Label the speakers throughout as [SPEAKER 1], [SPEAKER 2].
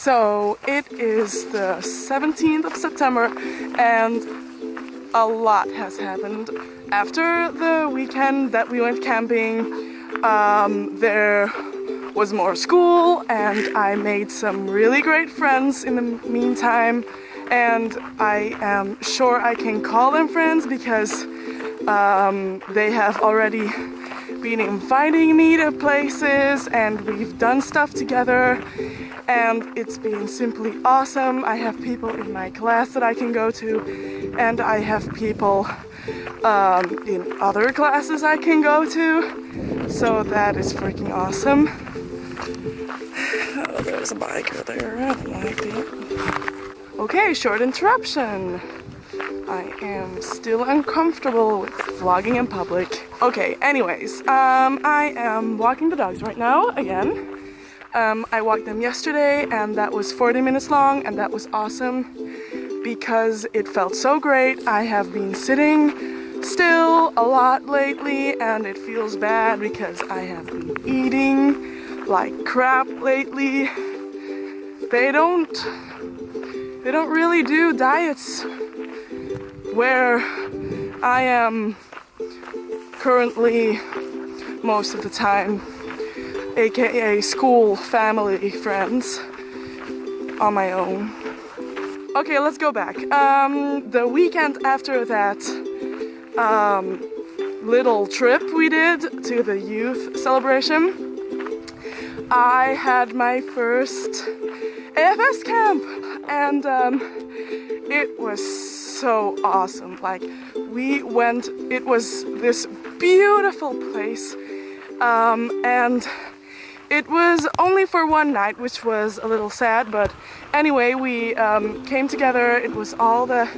[SPEAKER 1] So it is the 17th of September and a lot has happened. After the weekend that we went camping, there was more school and I made some really great friends in the meantime, and I am sure I can call them friends because they have already been inviting me to places and we've done stuff together and it's been simply awesome. I have people in my class that I can go to and I have people in other classes I can go to, so that is freaking awesome. Oh, there's a biker there, I don't like that. Okay, short interruption. I am still uncomfortable with vlogging in public. Okay, anyways, I am walking the dogs right now, again. I walked them yesterday and that was 40 minutes long and that was awesome because it felt so great. I have been sitting still a lot lately and it feels bad because I have been eating like crap lately. They don't really do diets where I am currently most of the time, aka school, family, friends, on my own. Okay, let's go back. The weekend after that little trip we did to the youth celebration, I had my first AFS camp and it was so awesome. Like, we went, it was this beautiful place and it was only for one night, which was a little sad, but anyway, we came together. It was all the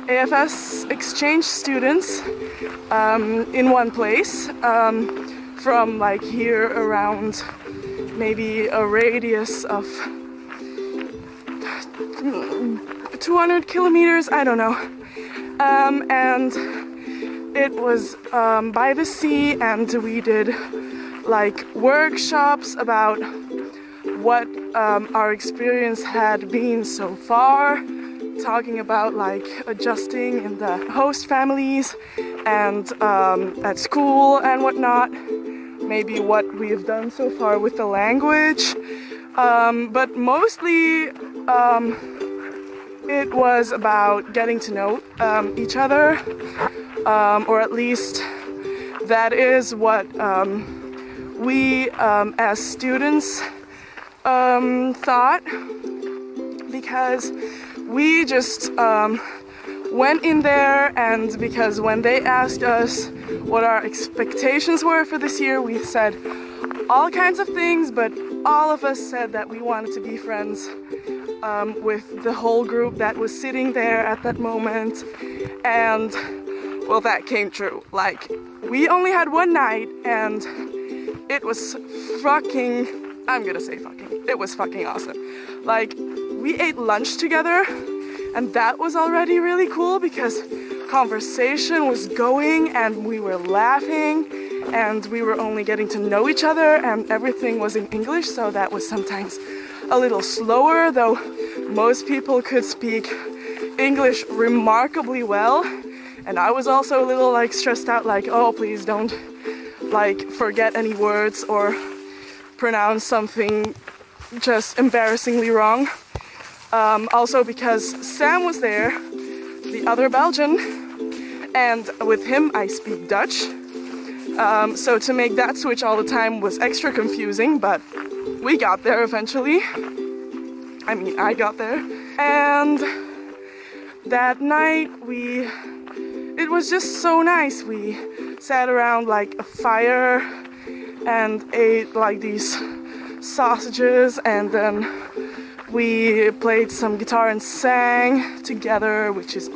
[SPEAKER 1] AFS exchange students in one place from like here around maybe a radius of 200 kilometers, I don't know. And it was by the sea and we did like workshops about what our experience had been so far, talking about like adjusting in the host families and at school and whatnot, maybe what we've done so far with the language, but mostly it was about getting to know each other, or at least that is what we as students thought, because we just went in there, and because when they asked us what our expectations were for this year, we said all kinds of things, but all of us said that we wanted to be friends with the whole group that was sitting there at that moment, and well, that came true. Like, we only had one night and it was fucking, I'm gonna say fucking, it was fucking awesome. Like, we ate lunch together and that was already really cool because conversation was going and we were laughing and we were only getting to know each other and everything was in English, so that was sometimes a little slower, though most people could speak English remarkably well. And I was also a little like stressed out, like, oh, please don't like forget any words or pronounce something just embarrassingly wrong. Also because Sam was there, the other Belgian, and with him I speak Dutch. So to make that switch all the time was extra confusing, but we got there eventually. I mean, I got there. And that night it was just so nice. We sat around like a fire and ate like these sausages, and then we played some guitar and sang together, which is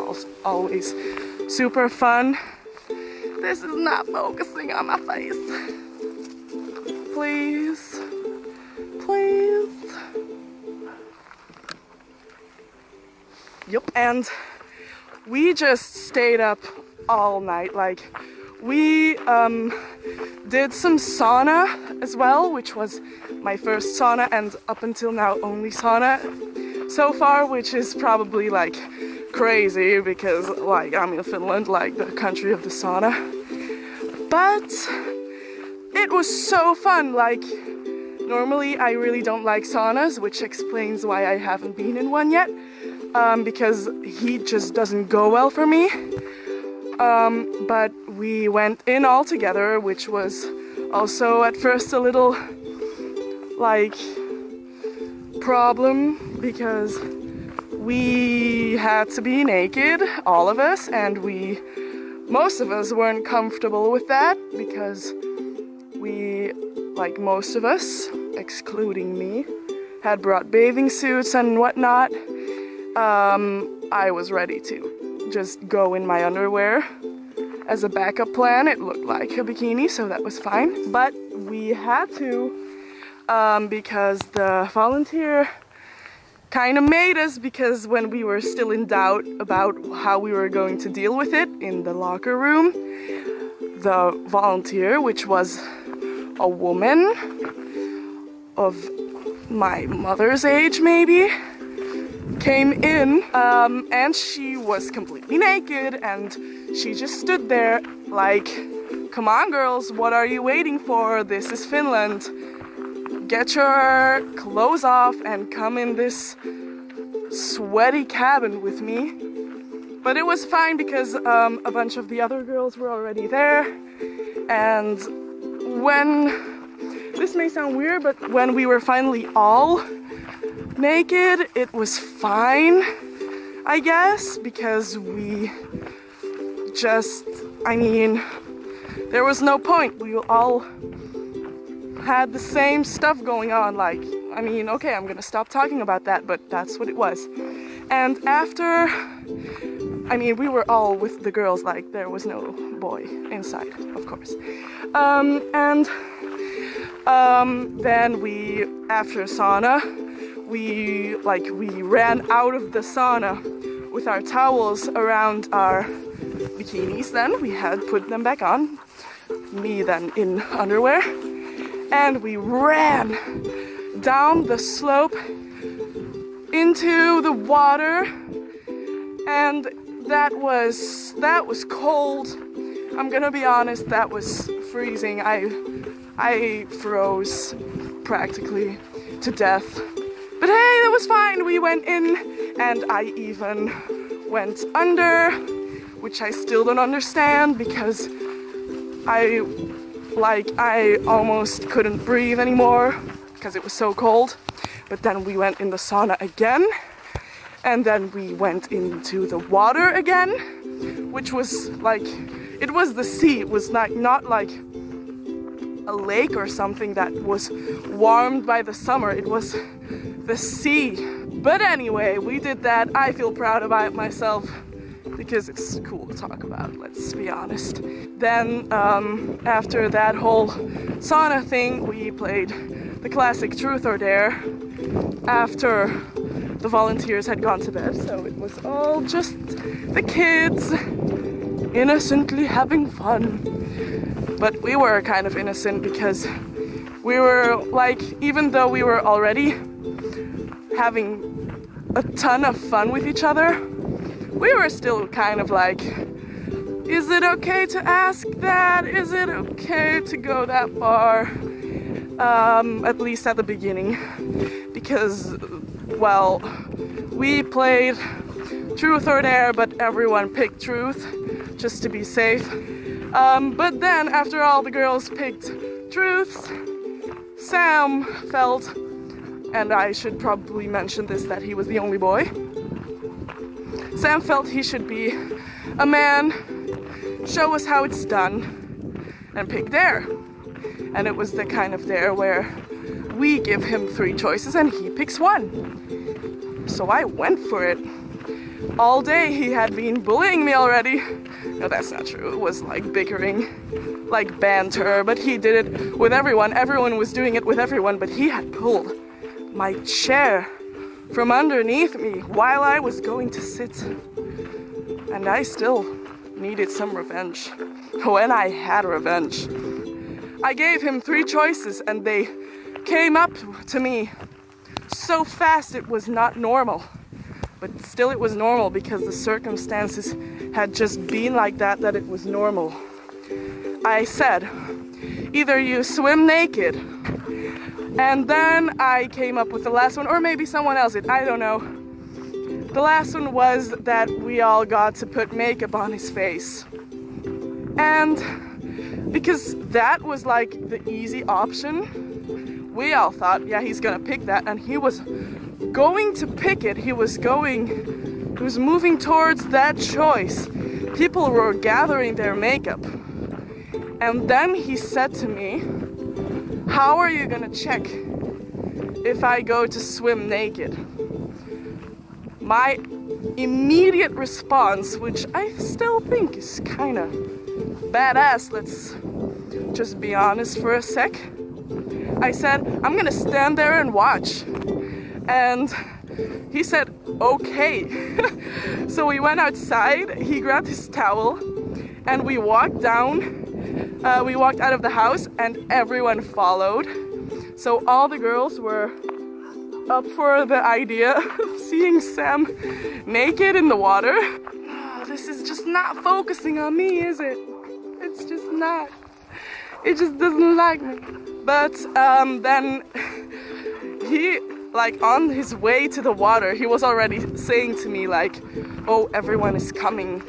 [SPEAKER 1] always super fun. This is not focusing on my face. Please, please. Yep, and we just stayed up all night. Like, we did some sauna as well, which was my first sauna and up until now only sauna so far, which is probably like crazy because like I'm in Finland, like the country of the sauna. But it was so fun. Like normally I really don't like saunas, which explains why I haven't been in one yet, because heat just doesn't go well for me. But we went in all together, which was also at first a little like problem because we had to be naked, all of us, and most of us weren't comfortable with that because like most of us, excluding me, had brought bathing suits and whatnot. I was ready to just go in my underwear as a backup plan. It looked like a bikini, so that was fine. But we had to because the volunteer kind of made us, because when we were still in doubt about how we were going to deal with it in the locker room, the volunteer, which was a woman of my mother's age maybe, came in and she was completely naked and she just stood there like, come on girls, what are you waiting for? This is Finland. Get your clothes off and come in this sweaty cabin with me. But it was fine because a bunch of the other girls were already there, and this may sound weird, but when we were finally all naked, it was fine, I guess, because we just, there was no point. We all had the same stuff going on, like, okay, I'm gonna stop talking about that, but that's what it was. And after, we were all with the girls, like, there was no boy inside, of course. Then we, after sauna, we ran out of the sauna with our towels around our bikinis. Then we had put them back on, me then in underwear, and we ran down the slope into the water, and that was cold. I'm gonna be honest, that was freezing. I froze practically to death. But hey, that was fine. We went in, and I even went under, which I still don't understand because I almost couldn't breathe anymore because it was so cold. But then we went in the sauna again, and then we went into the water again, which was like, it was the sea. It was not like a lake or something that was warmed by the summer. It was the sea. But anyway, we did that. I feel proud about it myself because it's cool to talk about, let's be honest. Then after that whole sauna thing, we played the classic Truth or Dare after the volunteers had gone to bed, so it was all just the kids innocently having fun. But we were kind of innocent because we were like, even though we were already having a ton of fun with each other, we were still kind of like, is it okay to ask that? Is it okay to go that far? At least at the beginning, because, well, we played Truth or Dare, but everyone picked Truth just to be safe. But then after all the girls picked Truth, Sam felt, and I should probably mention this, that he was the only boy. Sam felt he should be a man, show us how it's done, and pick Dare. And it was the kind of Dare where we give him 3 choices and he picks 1. So I went for it. All day he had been bullying me already. No, that's not true. It was like bickering, like banter, but he did it with everyone. Everyone was doing it with everyone, but he had pulled my chair from underneath me while I was going to sit. And I still needed some revenge. When I had revenge. I gave him 3 choices and they came up to me so fast it was not normal. But still it was normal because the circumstances had just been like that it was normal. I said, either you swim naked, and then I came up with the last one, or maybe someone else did, I don't know. The last one was that we all got to put makeup on his face. And because that was like the easy option, we all thought, yeah, he's gonna pick that, and he was going to pick it. He was moving towards that choice. People were gathering their makeup. And then he said to me, how are you gonna check if I go to swim naked? My immediate response, which I still think is kind of badass, let's just be honest for a sec. I said, I'm gonna stand there and watch. And he said, okay. So we went outside, he grabbed his towel, and we walked down. We walked out of the house, and everyone followed. So all the girls were up for the idea of seeing Sam naked in the water. Oh, this is just not focusing on me, is it? It's just not. It just doesn't like me. But then he, like on his way to the water, he was already saying to me like, oh, everyone is coming.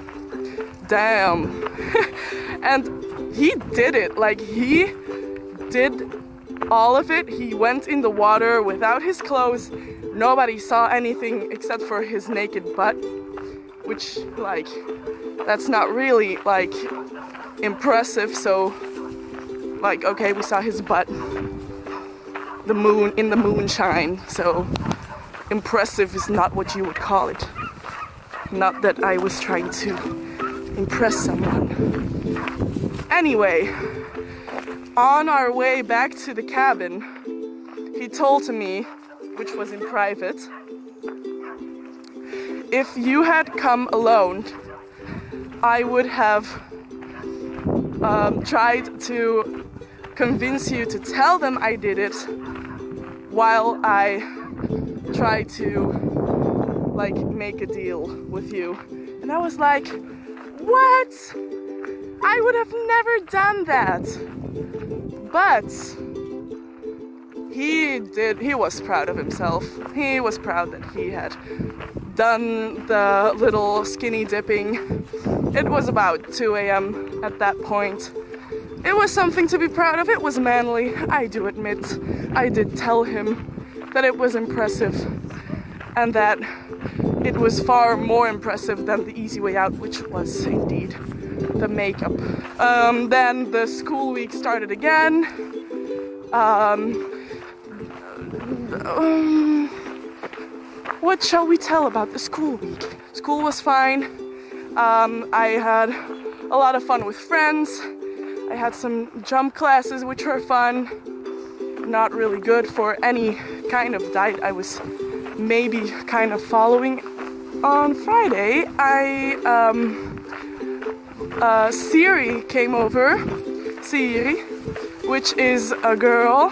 [SPEAKER 1] Damn. And he did it, like he did all of it. He went in the water without his clothes. Nobody saw anything except for his naked butt, which like, that's not really like impressive. So like, okay, we saw his butt, the moon, in the moonshine. So impressive is not what you would call it. Not that I was trying to impress someone. Anyway, on our way back to the cabin, he told me, which was in private, if you had come alone, I would have tried to convince you to tell them I did it while I tried to like make a deal with you. And I was like, what? I would have never done that. But he did, he was proud of himself. He was proud that he had done the little skinny dipping. It was about 2 a.m. at that point. It was something to be proud of. It was manly, I do admit. I did tell him that it was impressive and that it was far more impressive than the easy way out, which was indeed the makeup. Then the school week started again. What shall we tell about the school week? School was fine. I had a lot of fun with friends. I had some jump classes which were fun. Not really good for any kind of diet I was maybe kind of following. On Friday, Siri came over. Siri, which is a girl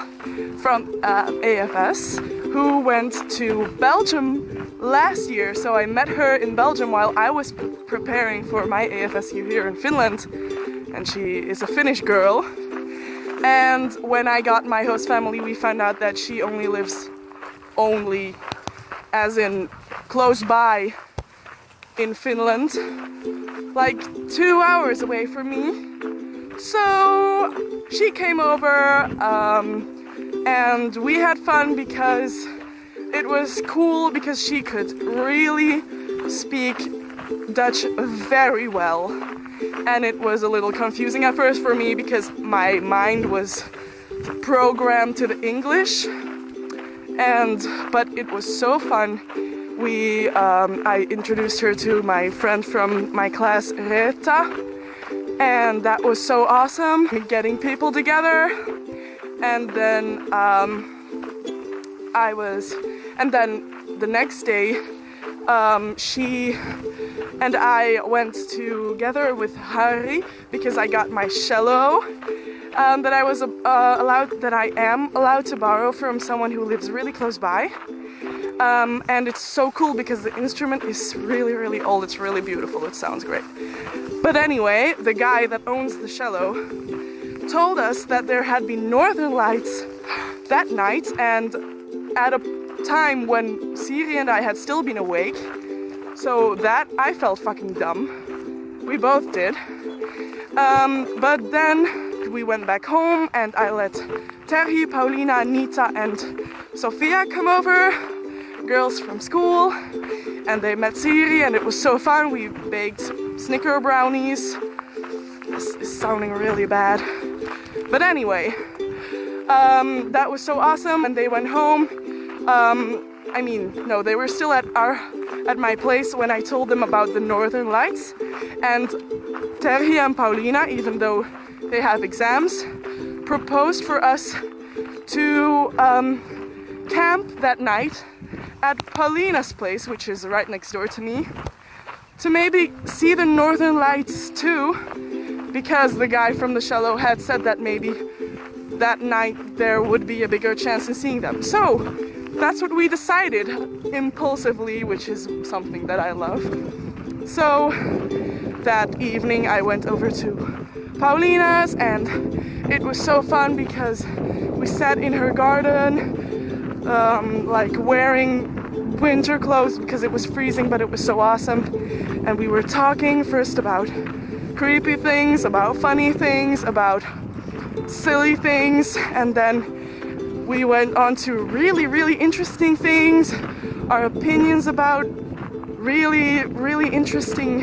[SPEAKER 1] from AFS who went to Belgium last year. So I met her in Belgium while I was preparing for my AFS year here in Finland. And she is a Finnish girl. And when I got my host family, we found out that she only lives, as in close by in Finland, like 2 hours away from me. So she came over and we had fun because it was cool, because she could really speak Dutch very well. And it was a little confusing at first for me because my mind was programmed to the English. But it was so fun. I introduced her to my friend from my class, Reta, and that was so awesome. Getting people together, and then the next day, she and I went together with Harry because I got my cello, that I am allowed to borrow from someone who lives really close by. And it's so cool because the instrument is really, really old. It's really beautiful. It sounds great. But anyway, the guy that owns the cello told us that there had been northern lights that night, and at a time when Siri and I had still been awake. So that I felt fucking dumb. We both did. But then we went back home and I let Terhi, Paulina, Nita and Sophia come over, girls from school, and they met Siri and it was so fun. We baked Snicker brownies. This is sounding really bad. But anyway, that was so awesome, and they went home. I mean, no, they were still at my place when I told them about the northern lights. And Terhi and Paulina, even though they have exams, proposed for us to camp that night at Paulina's place, which is right next door to me, to maybe see the northern lights too, because the guy from the cello had said that maybe that night there would be a bigger chance in seeing them. So that's what we decided impulsively, which is something that I love. So that evening I went over to Paulina's and it was so fun because we sat in her garden, like wearing winter clothes because it was freezing, but it was so awesome. And we were talking first about creepy things, about funny things, about silly things, and then we went on to really, really interesting things, our opinions about really, really interesting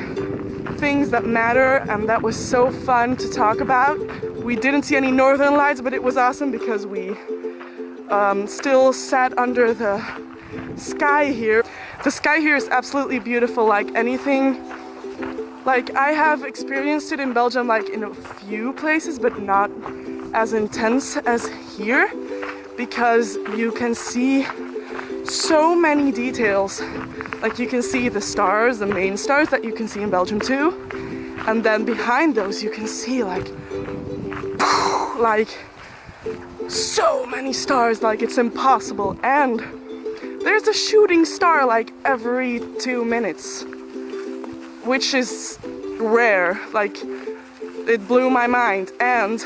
[SPEAKER 1] things that matter, and that was so fun to talk about. We didn't see any northern lights, but it was awesome because we still sat under the sky here. The sky here is absolutely beautiful, like anything. Like, I have experienced it in Belgium, like in a few places, but not as intense as here, because you can see so many details. Like, you can see the stars, the main stars that you can see in Belgium too, and then behind those you can see like so many stars, like it's impossible. And there's a shooting star like every 2 minutes, which is rare. Like, it blew my mind. And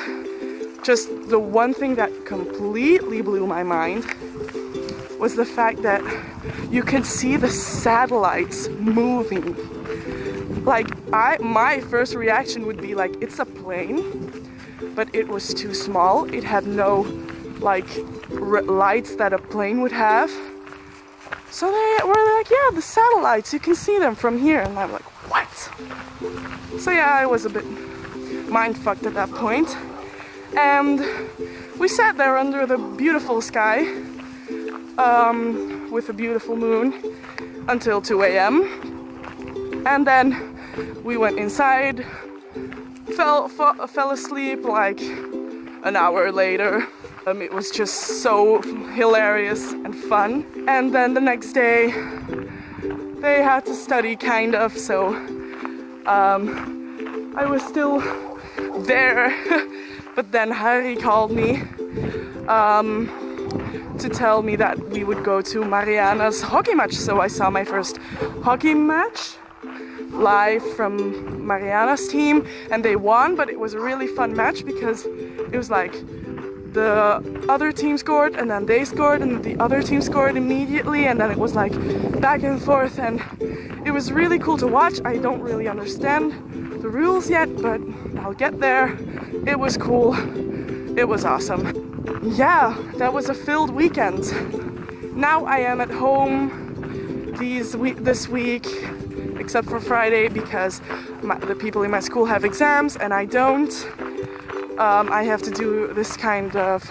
[SPEAKER 1] just the one thing that completely blew my mind was the fact that you can see the satellites moving. Like, my first reaction would be like, it's a plane, but it was too small. It had no like lights that a plane would have. So they were like, yeah, the satellites, you can see them from here. And I'm like, what? So yeah, I was a bit mind-fucked at that point. And we sat there under the beautiful sky with a beautiful moon until 2 a.m. And then we went inside, fell asleep like an hour later. It was just so hilarious and fun. And then the next day they had to study, kind of, so I was still there. But then Harry called me to tell me that we would go to Mariana's hockey match. So I saw my first hockey match live from Mariana's team, and they won, but it was a really fun match because it was like the other team scored and then they scored and the other team scored immediately, and then it was like back and forth, and it was really cool to watch. I don't really understand the rules yet, but I'll get there. It was cool. It was awesome. Yeah, that was a filled weekend. Now I am at home this week, except for Friday, because the people in my school have exams and I don't. I have to do this kind of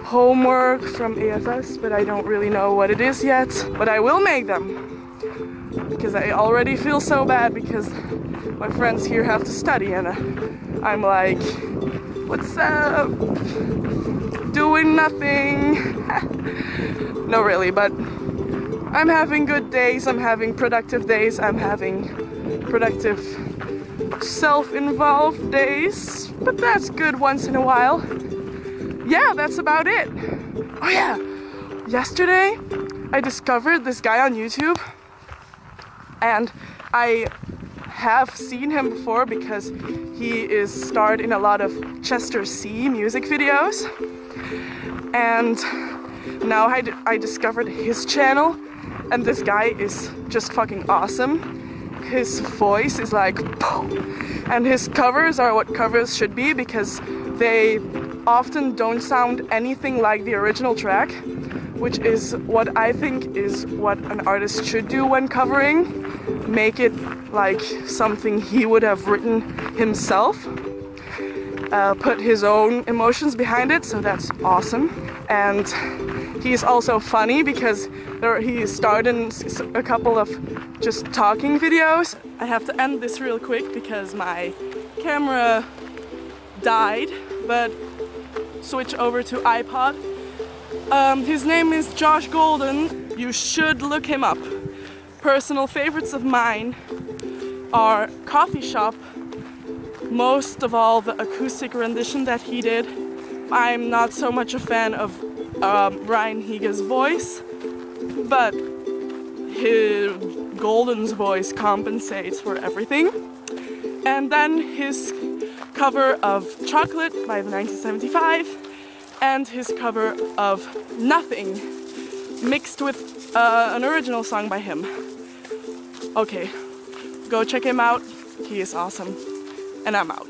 [SPEAKER 1] homework from AFS, but I don't really know what it is yet. But I will make them, because I already feel so bad because my friends here have to study and I'm like, what's up? Doing nothing. No, really, but I'm having good days, I'm having productive days, I'm having productive self-involved days. but that's good once in a while. Yeah, that's about it. Oh yeah, yesterday I discovered this guy on YouTube, and I have seen him before because he is starred in a lot of Chester C music videos, and now I discovered his channel, and this guy is just fucking awesome. His voice is like, and his covers are what covers should be, because they often don't sound anything like the original track, which is what I think is what an artist should do when covering. Make it like something he would have written himself, put his own emotions behind it, so that's awesome. And he's also funny because he starred in a couple of just talking videos. I have to end this real quick because my camera died, but switch over to iPod. His name is Josh Golden. You should look him up. Personal favorites of mine are Coffee Shop, most of all the acoustic rendition that he did. I'm not so much a fan of Ryan Higa's voice, but his Golden's voice compensates for everything. And then his cover of Chocolate by the 1975 and his cover of Nothing mixed with an original song by him. Okay, go check him out. He is awesome. And I'm out.